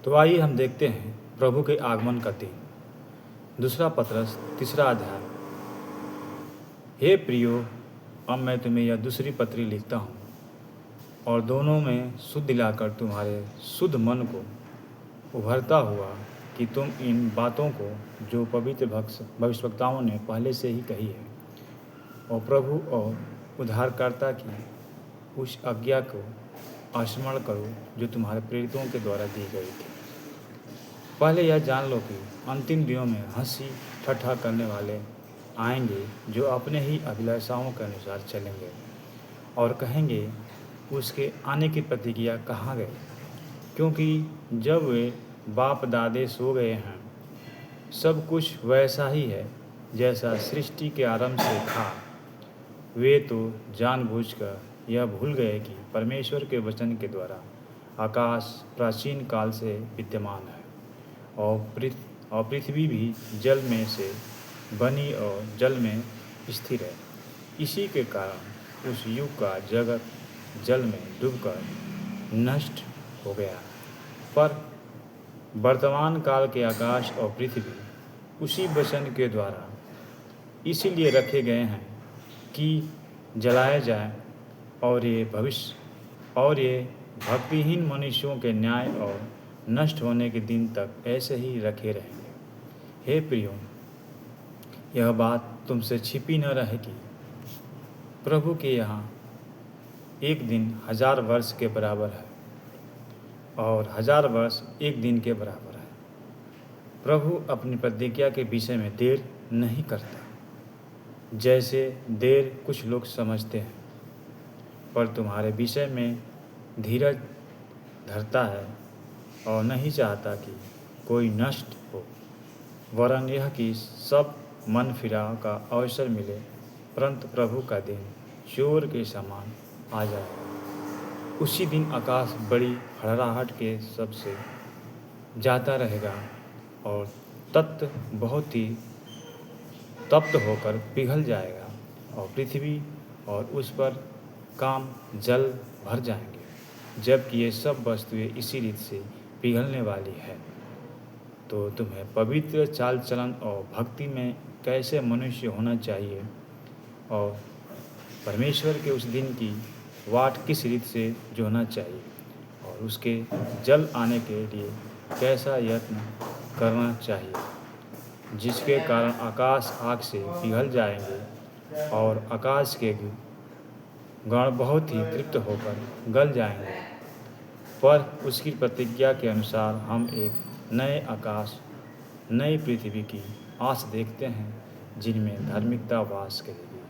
तो आइए हम देखते हैं प्रभु के आगमन का दिन। दूसरा पतरस 3 अध्याय। हे प्रियो, अब मैं तुम्हें यह दूसरी पत्री लिखता हूँ और दोनों में शुद्ध दिलाकर तुम्हारे शुद्ध मन को उभरता हुआ कि तुम इन बातों को जो पवित्र भविष्यवक्ताओं ने पहले से ही कही है और प्रभु और उद्धारकर्ता की उस आज्ञा को स्मरण करो जो तुम्हारे प्रेरितों के द्वारा दी गई थी। पहले यह जान लो कि अंतिम दिनों में हंसी ठट्ठा करने वाले आएंगे जो अपने ही अभिलाषाओं के अनुसार चलेंगे और कहेंगे उसके आने की प्रतिज्ञा कहाँ गए, क्योंकि जब वे बाप दादे सो गए हैं सब कुछ वैसा ही है जैसा सृष्टि के आरंभ से था। वे तो जानबूझकर यह भूल गए कि परमेश्वर के वचन के द्वारा आकाश प्राचीन काल से विद्यमान है और पृथ्वी भी जल में से बनी और जल में स्थिर है। इसी के कारण उस युग का जगत जल में डूबकर नष्ट हो गया, पर वर्तमान काल के आकाश और पृथ्वी उसी वचन के द्वारा इसीलिए रखे गए हैं कि जलाए जाए और ये भक्तिहीन मनुष्यों के न्याय और नष्ट होने के दिन तक ऐसे ही रखे रहेंगे। हे प्रियो, यह बात तुमसे छिपी न रहेगी। प्रभु के यहाँ एक दिन 1000 वर्ष के बराबर है और 1000 वर्ष एक दिन के बराबर है। प्रभु अपनी प्रतिज्ञा के विषय में देर नहीं करता जैसे देर कुछ लोग समझते हैं, पर तुम्हारे विषय में धीरज धरता है और नहीं चाहता कि कोई नष्ट हो, वरन यह कि सब मन फिराव का अवसर मिले। परंतु प्रभु का दिन चोर के समान आ जाएगा। उसी दिन आकाश बड़ी हड़राहट के सबसे जाता रहेगा और तत्व बहुत ही तप्त होकर पिघल जाएगा और पृथ्वी और उस पर काम जल भर जाएंगे, जबकि ये सब वस्तुएं इसी रीत से पिघलने वाली है। तो तुम्हें पवित्र चाल चलन और भक्ति में कैसे मनुष्य होना चाहिए और परमेश्वर के उस दिन की वाट किस रीत से जोहना चाहिए और उसके जल आने के लिए कैसा यत्न करना चाहिए, जिसके कारण आकाश आग से पिघल जाएंगे और आकाश के गण बहुत ही तृप्त होकर गल जाएंगे। पर उसकी प्रतिज्ञा के अनुसार हम एक नए आकाश नई पृथ्वी की आस देखते हैं जिनमें धार्मिकता वास करेगी।